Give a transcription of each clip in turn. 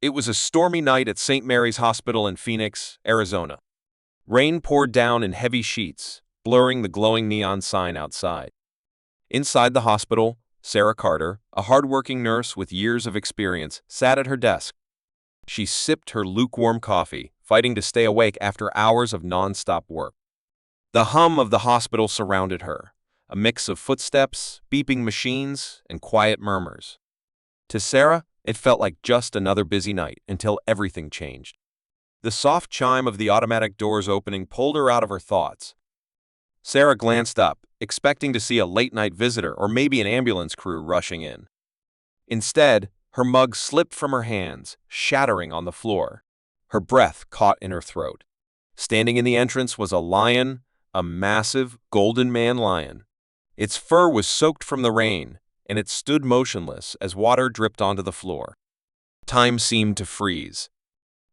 It was a stormy night at St. Mary's Hospital in Phoenix, Arizona. Rain poured down in heavy sheets, blurring the glowing neon sign outside. Inside the hospital, Sarah Carter, a hardworking nurse with years of experience, sat at her desk. She sipped her lukewarm coffee, fighting to stay awake after hours of non-stop work. The hum of the hospital surrounded her, a mix of footsteps, beeping machines, and quiet murmurs. To Sarah, it felt like just another busy night until everything changed. The soft chime of the automatic doors opening pulled her out of her thoughts. Sarah glanced up, expecting to see a late-night visitor or maybe an ambulance crew rushing in. Instead, her mug slipped from her hands, shattering on the floor. Her breath caught in her throat. Standing in the entrance was a lion, a massive, golden man lion. Its fur was soaked from the rain, and it stood motionless as water dripped onto the floor. Time seemed to freeze.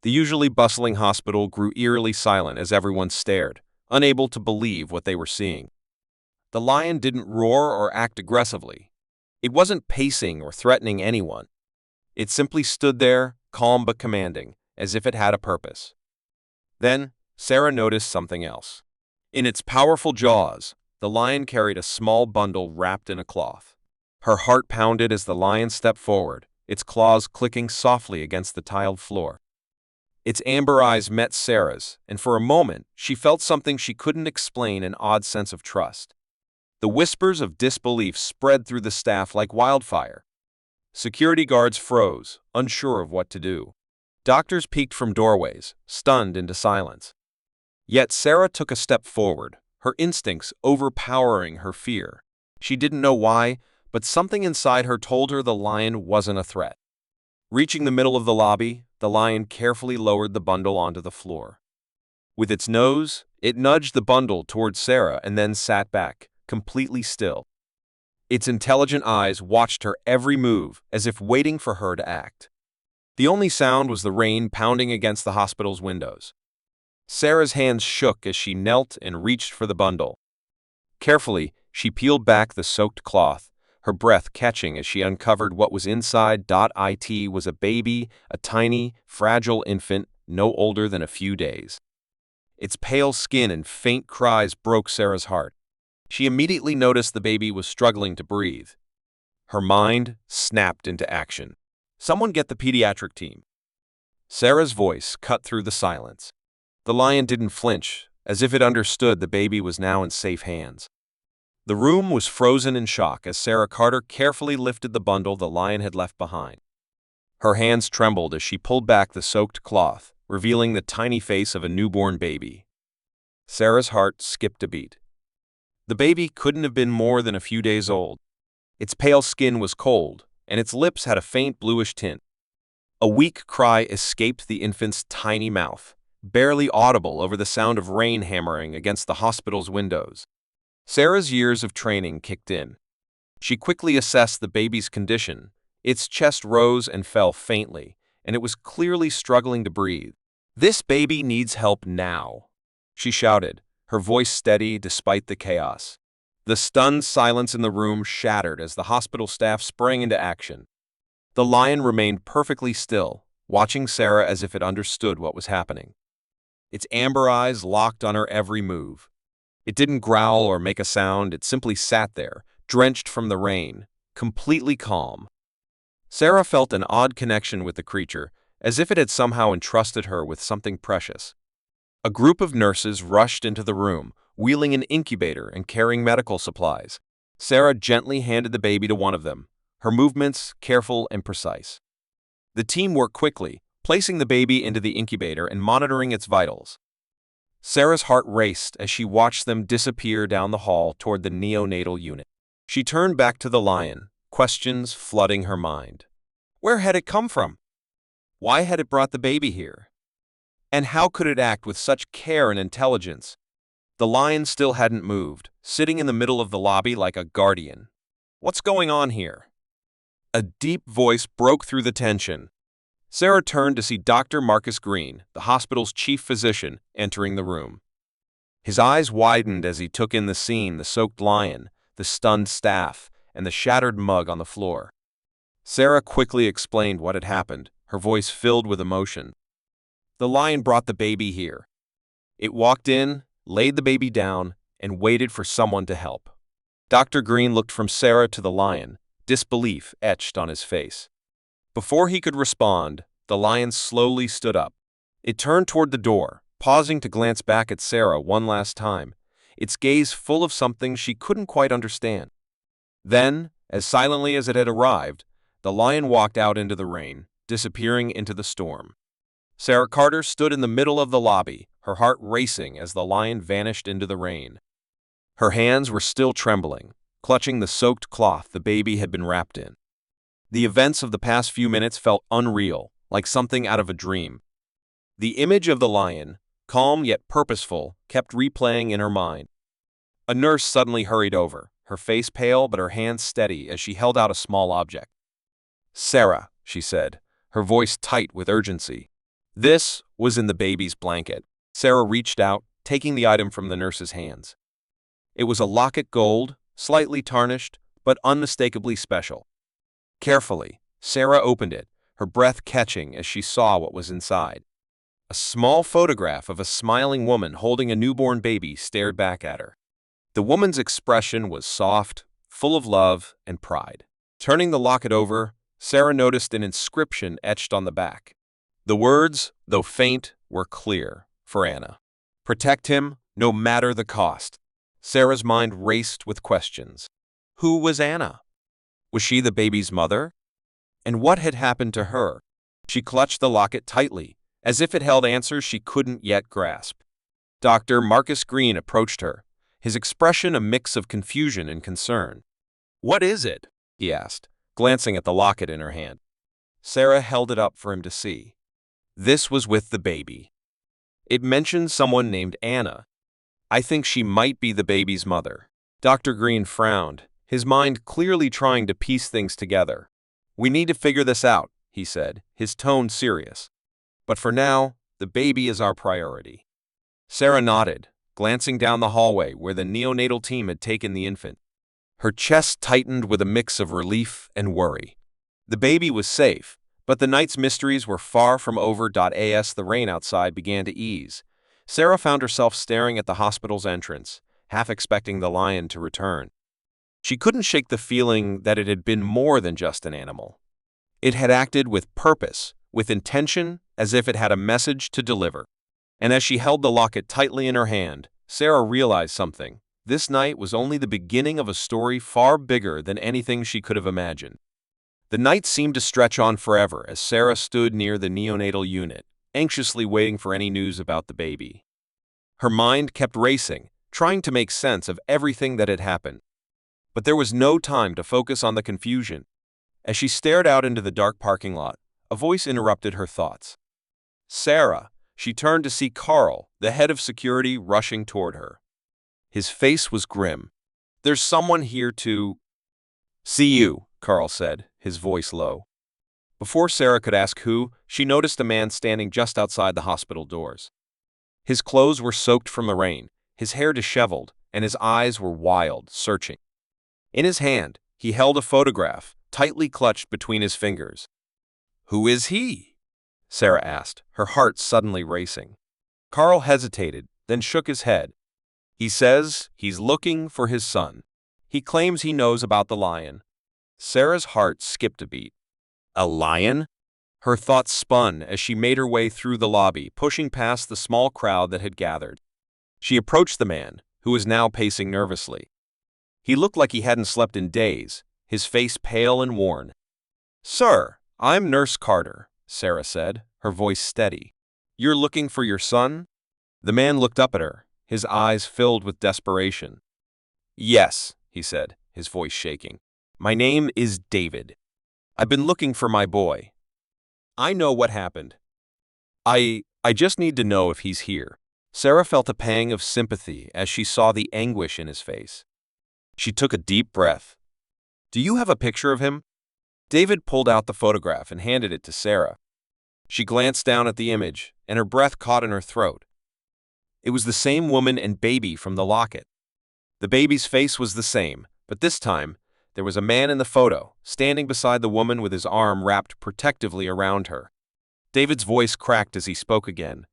The usually bustling hospital grew eerily silent as everyone stared, unable to believe what they were seeing. The lion didn't roar or act aggressively. It wasn't pacing or threatening anyone. It simply stood there, calm but commanding, as if it had a purpose. Then, Sarah noticed something else. In its powerful jaws, the lion carried a small bundle wrapped in a cloth. Her heart pounded as the lion stepped forward, its claws clicking softly against the tiled floor. Its amber eyes met Sarah's, and for a moment, she felt something she couldn't explain, an odd sense of trust. The whispers of disbelief spread through the staff like wildfire. Security guards froze, unsure of what to do. Doctors peeked from doorways, stunned into silence. Yet Sarah took a step forward, her instincts overpowering her fear. She didn't know why, but something inside her told her the lion wasn't a threat. Reaching the middle of the lobby, the lion carefully lowered the bundle onto the floor. With its nose, it nudged the bundle towards Sarah and then sat back, completely still. Its intelligent eyes watched her every move, as if waiting for her to act. The only sound was the rain pounding against the hospital's windows. Sarah's hands shook as she knelt and reached for the bundle. Carefully, she peeled back the soaked cloth, her breath catching as she uncovered what was inside. It was a baby, a tiny, fragile infant, no older than a few days. Its pale skin and faint cries broke Sarah's heart. She immediately noticed the baby was struggling to breathe. Her mind snapped into action. "Someone get the pediatric team." Sarah's voice cut through the silence. The lion didn't flinch, as if it understood the baby was now in safe hands. The room was frozen in shock as Sarah Carter carefully lifted the bundle the lion had left behind. Her hands trembled as she pulled back the soaked cloth, revealing the tiny face of a newborn baby. Sarah's heart skipped a beat. The baby couldn't have been more than a few days old. Its pale skin was cold, and its lips had a faint bluish tint. A weak cry escaped the infant's tiny mouth, barely audible over the sound of rain hammering against the hospital's windows. Sarah's years of training kicked in. She quickly assessed the baby's condition. Its chest rose and fell faintly, and it was clearly struggling to breathe. "This baby needs help now," she shouted, her voice steady despite the chaos. The stunned silence in the room shattered as the hospital staff sprang into action. The lion remained perfectly still, watching Sarah as if it understood what was happening. Its amber eyes locked on her every move. It didn't growl or make a sound, it simply sat there, drenched from the rain, completely calm. Sarah felt an odd connection with the creature, as if it had somehow entrusted her with something precious. A group of nurses rushed into the room, wheeling an incubator and carrying medical supplies. Sarah gently handed the baby to one of them, her movements careful and precise. The team worked quickly, placing the baby into the incubator and monitoring its vitals. Sarah's heart raced as she watched them disappear down the hall toward the neonatal unit. She turned back to the lion, questions flooding her mind. Where had it come from? Why had it brought the baby here? And how could it act with such care and intelligence? The lion still hadn't moved, sitting in the middle of the lobby like a guardian. What's going on here? A deep voice broke through the tension. Sarah turned to see Dr. Marcus Green, the hospital's chief physician, entering the room. His eyes widened as he took in the scene, the soaked lion, the stunned staff, and the shattered mug on the floor. Sarah quickly explained what had happened, her voice filled with emotion. The lion brought the baby here. It walked in, laid the baby down, and waited for someone to help. Dr. Green looked from Sarah to the lion, disbelief etched on his face. Before he could respond, the lion slowly stood up. It turned toward the door, pausing to glance back at Sarah one last time, its gaze full of something she couldn't quite understand. Then, as silently as it had arrived, the lion walked out into the rain, disappearing into the storm. Sarah Carter stood in the middle of the lobby, her heart racing as the lion vanished into the rain. Her hands were still trembling, clutching the soaked cloth the baby had been wrapped in. The events of the past few minutes felt unreal, like something out of a dream. The image of the lion, calm yet purposeful, kept replaying in her mind. A nurse suddenly hurried over, her face pale but her hands steady as she held out a small object. "Sarah," she said, her voice tight with urgency. This was in the baby's blanket. Sarah reached out, taking the item from the nurse's hands. It was a locket gold, slightly tarnished, but unmistakably special. Carefully, Sarah opened it, her breath catching as she saw what was inside. A small photograph of a smiling woman holding a newborn baby stared back at her. The woman's expression was soft, full of love and pride. Turning the locket over, Sarah noticed an inscription etched on the back. The words, though faint, were clear, for Anna. Protect him, no matter the cost. Sarah's mind raced with questions. Who was Anna? Was she the baby's mother? And what had happened to her? She clutched the locket tightly, as if it held answers she couldn't yet grasp. Dr. Marcus Green approached her, his expression a mix of confusion and concern. "What is it?" he asked, glancing at the locket in her hand. Sarah held it up for him to see. This was with the baby. It mentioned someone named Anna. "I think she might be the baby's mother." Dr. Green frowned, his mind clearly trying to piece things together. "We need to figure this out," he said, his tone serious. "But for now, the baby is our priority." Sarah nodded, glancing down the hallway where the neonatal team had taken the infant. Her chest tightened with a mix of relief and worry. The baby was safe, but the night's mysteries were far from over. As the rain outside began to ease, Sarah found herself staring at the hospital's entrance, half expecting the lion to return. She couldn't shake the feeling that it had been more than just an animal. It had acted with purpose, with intention, as if it had a message to deliver. And as she held the locket tightly in her hand, Sarah realized something. This night was only the beginning of a story far bigger than anything she could have imagined. The night seemed to stretch on forever as Sarah stood near the neonatal unit, anxiously waiting for any news about the baby. Her mind kept racing, trying to make sense of everything that had happened. But there was no time to focus on the confusion. As she stared out into the dark parking lot, a voice interrupted her thoughts. "Sarah!" She turned to see Carl, the head of security, rushing toward her. His face was grim. "There's someone here to see you," Carl said, his voice low. Before Sarah could ask who, she noticed a man standing just outside the hospital doors. His clothes were soaked from the rain, his hair disheveled, and his eyes were wild, searching. In his hand, he held a photograph, tightly clutched between his fingers. "Who is he?" Sarah asked, her heart suddenly racing. Carl hesitated, then shook his head. "He says he's looking for his son. He claims he knows about the lion." Sarah's heart skipped a beat. A lion? Her thoughts spun as she made her way through the lobby, pushing past the small crowd that had gathered. She approached the man, who was now pacing nervously. He looked like he hadn't slept in days, his face pale and worn. "Sir, I'm Nurse Carter," Sarah said, her voice steady. "You're looking for your son?" The man looked up at her, his eyes filled with desperation. "Yes," he said, his voice shaking. "My name is David. I've been looking for my boy. I know what happened. I just need to know if he's here." Sarah felt a pang of sympathy as she saw the anguish in his face. She took a deep breath. "Do you have a picture of him?" David pulled out the photograph and handed it to Sarah. She glanced down at the image, and her breath caught in her throat. It was the same woman and baby from the locket. The baby's face was the same, but this time, there was a man in the photo, standing beside the woman with his arm wrapped protectively around her. David's voice cracked as he spoke again.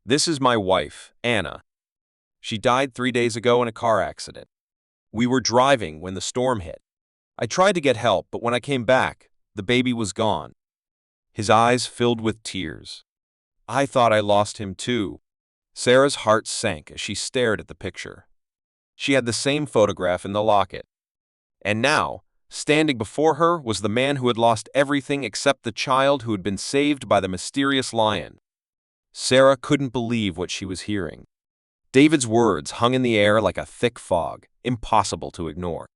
This is my wife, Anna. She died 3 days ago in a car accident. We were driving when the storm hit. I tried to get help, but when I came back, the baby was gone. His eyes filled with tears. I thought I lost him too. Sarah's heart sank as she stared at the picture. She had the same photograph in the locket. And now, standing before her was the man who had lost everything except the child who had been saved by the mysterious lion. Sarah couldn't believe what she was hearing. David's words hung in the air like a thick fog, impossible to ignore.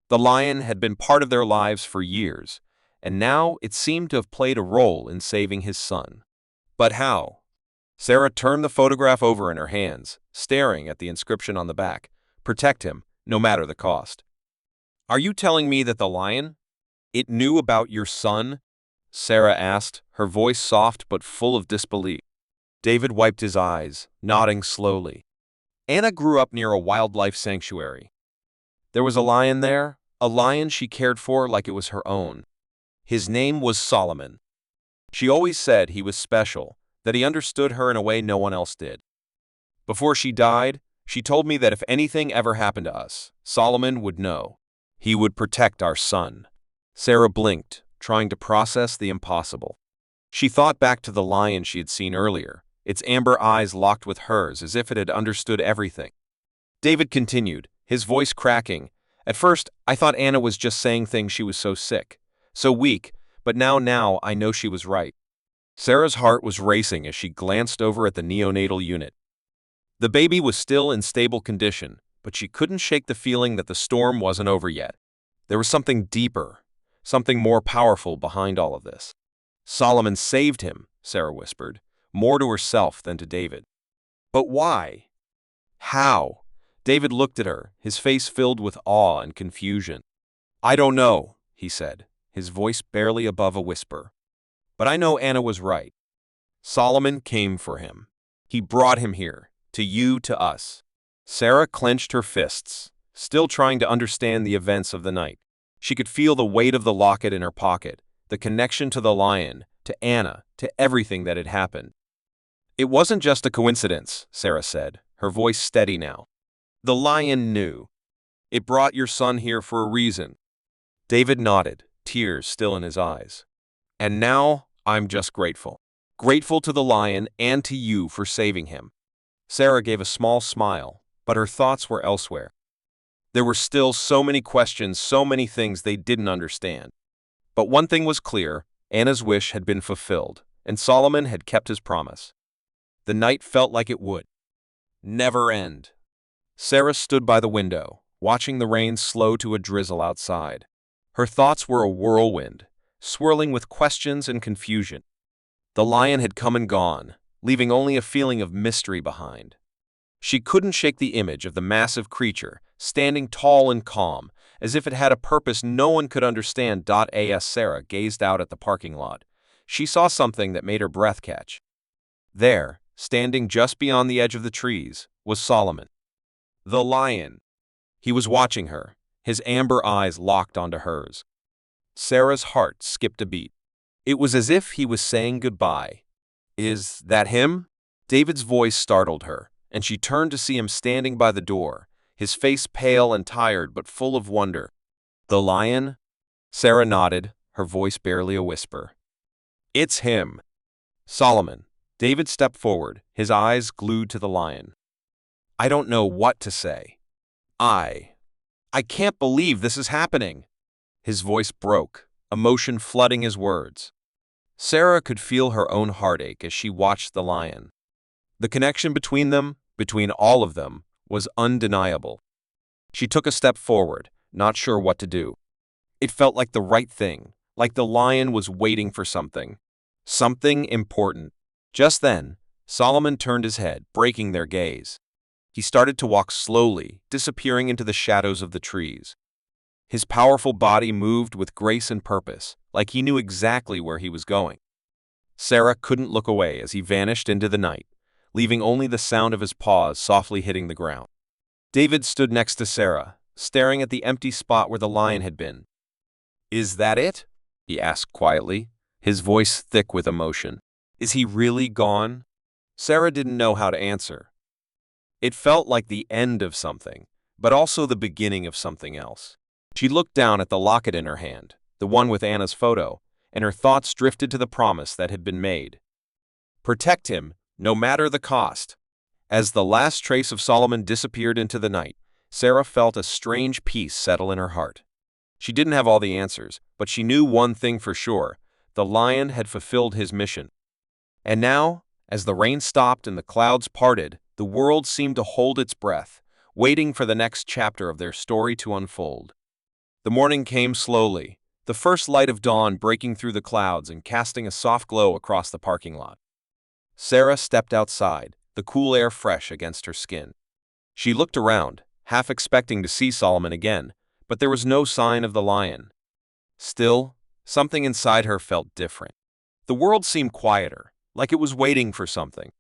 The lion had been part of their lives for years, and now it seemed to have played a role in saving his son. But how? Sarah turned the photograph over in her hands, staring at the inscription on the back. Protect him, no matter the cost. Are you telling me that the lion? It knew about your son? Sarah asked, her voice soft but full of disbelief. David wiped his eyes, nodding slowly. Anna grew up near a wildlife sanctuary. There was a lion there, a lion she cared for like it was her own. His name was Solomon. She always said he was special, that he understood her in a way no one else did. Before she died, she told me that if anything ever happened to us, Solomon would know. He would protect our son. Sarah blinked, trying to process the impossible. She thought back to the lion she had seen earlier, its amber eyes locked with hers as if it had understood everything. David continued, his voice cracking. At first, I thought Anna was just saying things she was so sick, so weak, but now I know she was right. Sarah's heart was racing as she glanced over at the neonatal unit. The baby was still in stable condition, but she couldn't shake the feeling that the storm wasn't over yet. There was something deeper, something more powerful behind all of this. Solomon saved him, Sarah whispered, more to herself than to David. But why? How? David looked at her, his face filled with awe and confusion. I don't know, he said, his voice barely above a whisper. But I know Anna was right. Solomon came for him. He brought him here, to you, to us. Sarah clenched her fists, still trying to understand the events of the night. She could feel the weight of the locket in her pocket, the connection to the lion, to Anna, to everything that had happened. It wasn't just a coincidence, Sarah said, her voice steady now. The lion knew. It brought your son here for a reason. David nodded, tears still in his eyes. And now, I'm just grateful. Grateful to the lion and to you for saving him. Sarah gave a small smile, but her thoughts were elsewhere. There were still so many questions, so many things they didn't understand. But one thing was clear, Anna's wish had been fulfilled, and Solomon had kept his promise. The night felt like it would never end. Sarah stood by the window, watching the rain slow to a drizzle outside. Her thoughts were a whirlwind, swirling with questions and confusion. The lion had come and gone, leaving only a feeling of mystery behind. She couldn't shake the image of the massive creature, standing tall and calm, as if it had a purpose no one could understand. As Sarah gazed out at the parking lot, she saw something that made her breath catch. There, standing just beyond the edge of the trees, was Solomon. The lion. He was watching her, his amber eyes locked onto hers. Sarah's heart skipped a beat. It was as if he was saying goodbye. Is that him? David's voice startled her, and she turned to see him standing by the door, his face pale and tired but full of wonder. The lion? Sarah nodded, her voice barely a whisper. It's him. Solomon. David stepped forward, his eyes glued to the lion. I don't know what to say. I can't believe this is happening. His voice broke, emotion flooding his words. Sarah could feel her own heartache as she watched the lion. The connection between them, between all of them, was undeniable. She took a step forward, not sure what to do. It felt like the right thing, like the lion was waiting for something. Something important. Just then, Solomon turned his head, breaking their gaze. He started to walk slowly, disappearing into the shadows of the trees. His powerful body moved with grace and purpose, like he knew exactly where he was going. Sarah couldn't look away as he vanished into the night, leaving only the sound of his paws softly hitting the ground. David stood next to Sarah, staring at the empty spot where the lion had been. Is that it? He asked quietly, his voice thick with emotion. Is he really gone? Sarah didn't know how to answer. It felt like the end of something, but also the beginning of something else. She looked down at the locket in her hand, the one with Anna's photo, and her thoughts drifted to the promise that had been made. Protect him, no matter the cost. As the last trace of Solomon disappeared into the night, Sarah felt a strange peace settle in her heart. She didn't have all the answers, but she knew one thing for sure: the lion had fulfilled his mission. And now, as the rain stopped and the clouds parted, the world seemed to hold its breath, waiting for the next chapter of their story to unfold. The morning came slowly, the first light of dawn breaking through the clouds and casting a soft glow across the parking lot. Sarah stepped outside, the cool air fresh against her skin. She looked around, half expecting to see Solomon again, but there was no sign of the lion. Still, something inside her felt different. The world seemed quieter, like it was waiting for something.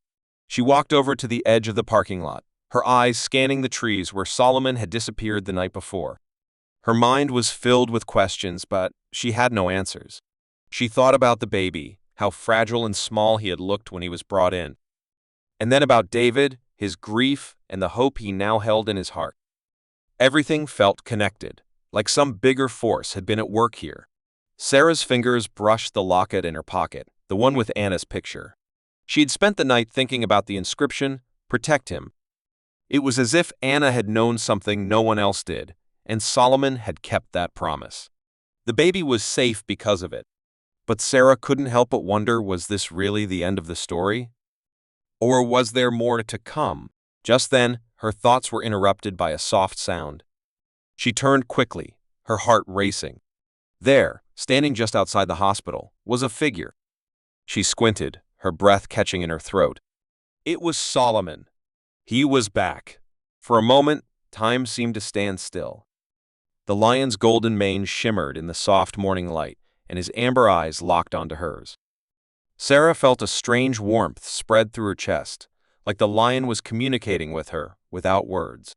She walked over to the edge of the parking lot, her eyes scanning the trees where Solomon had disappeared the night before. Her mind was filled with questions, but she had no answers. She thought about the baby, how fragile and small he had looked when he was brought in. And then about David, his grief, and the hope he now held in his heart. Everything felt connected, like some bigger force had been at work here. Sarah's fingers brushed the locket in her pocket, the one with Anna's picture. She had spent the night thinking about the inscription, "Protect him." It was as if Anna had known something no one else did, and Solomon had kept that promise. The baby was safe because of it. But Sarah couldn't help but wonder, was this really the end of the story? Or was there more to come? Just then, her thoughts were interrupted by a soft sound. She turned quickly, her heart racing. There, standing just outside the hospital, was a figure. She squinted, her breath catching in her throat. It was Solomon. He was back. For a moment, time seemed to stand still. The lion's golden mane shimmered in the soft morning light, and his amber eyes locked onto hers. Sarah felt a strange warmth spread through her chest, like the lion was communicating with her without words.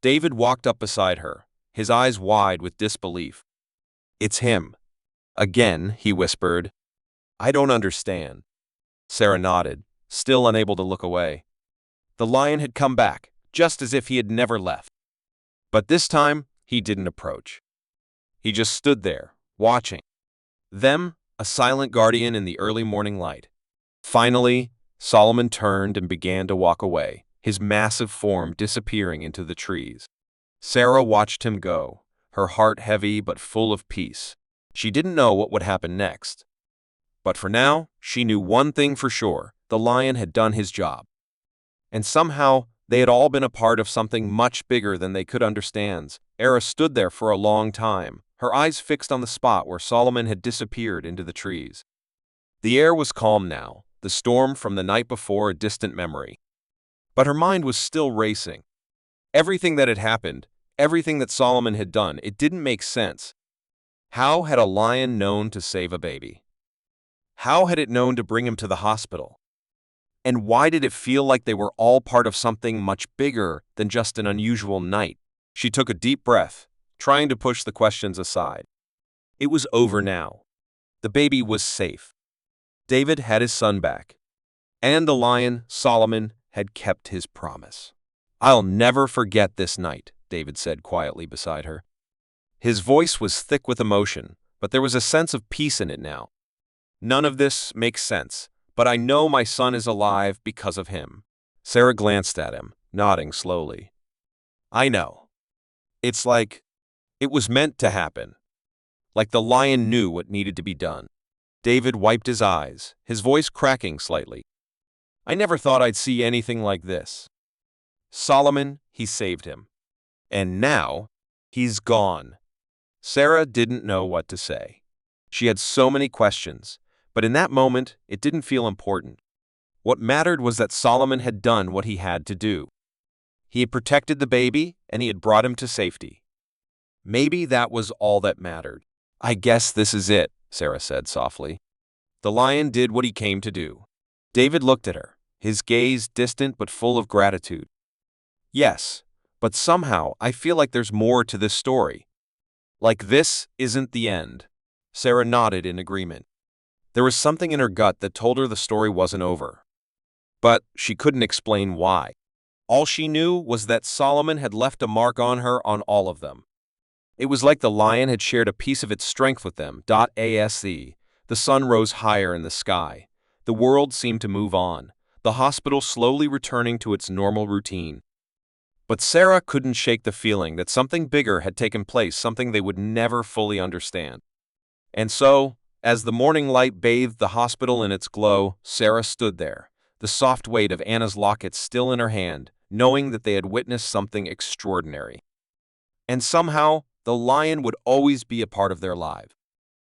David walked up beside her, his eyes wide with disbelief. "It's him." "Again," he whispered. "I don't understand." Sarah nodded, still unable to look away. The lion had come back, just as if he had never left. But this time, he didn't approach. He just stood there, watching them, a silent guardian in the early morning light. Finally, Solomon turned and began to walk away, his massive form disappearing into the trees. Sarah watched him go, her heart heavy but full of peace. She didn't know what would happen next. But for now, she knew one thing for sure: the lion had done his job. And somehow, they had all been a part of something much bigger than they could understand. Sarah stood there for a long time, her eyes fixed on the spot where Solomon had disappeared into the trees. The air was calm now, the storm from the night before a distant memory. But her mind was still racing. Everything that had happened, everything that Solomon had done, it didn't make sense. How had a lion known to save a baby? How had it known to bring him to the hospital? And why did it feel like they were all part of something much bigger than just an unusual night? She took a deep breath, trying to push the questions aside. It was over now. The baby was safe. David had his son back. And the lion, Solomon, had kept his promise. "I'll never forget this night," David said quietly beside her. His voice was thick with emotion, but there was a sense of peace in it now. "None of this makes sense, but I know my son is alive because of him." Sarah glanced at him, nodding slowly. "I know. It's like it was meant to happen. Like the lion knew what needed to be done." David wiped his eyes, his voice cracking slightly. "I never thought I'd see anything like this. Solomon, he saved him. And now, he's gone." Sarah didn't know what to say. She had so many questions, but in that moment, it didn't feel important. What mattered was that Solomon had done what he had to do. He had protected the baby, and he had brought him to safety. Maybe that was all that mattered. "I guess this is it," Sarah said softly. "The lion did what he came to do." David looked at her, his gaze distant but full of gratitude. "Yes, but somehow I feel like there's more to this story. Like this isn't the end." Sarah nodded in agreement. There was something in her gut that told her the story wasn't over. But she couldn't explain why. All she knew was that Solomon had left a mark on her on all of them. It was like the lion had shared a piece of its strength with them. The sun rose higher in the sky. The world seemed to move on, the hospital slowly returning to its normal routine. But Sarah couldn't shake the feeling that something bigger had taken place, something they would never fully understand. And so, as the morning light bathed the hospital in its glow, Sarah stood there, the soft weight of Anna's locket still in her hand, knowing that they had witnessed something extraordinary. And somehow, the lion would always be a part of their lives.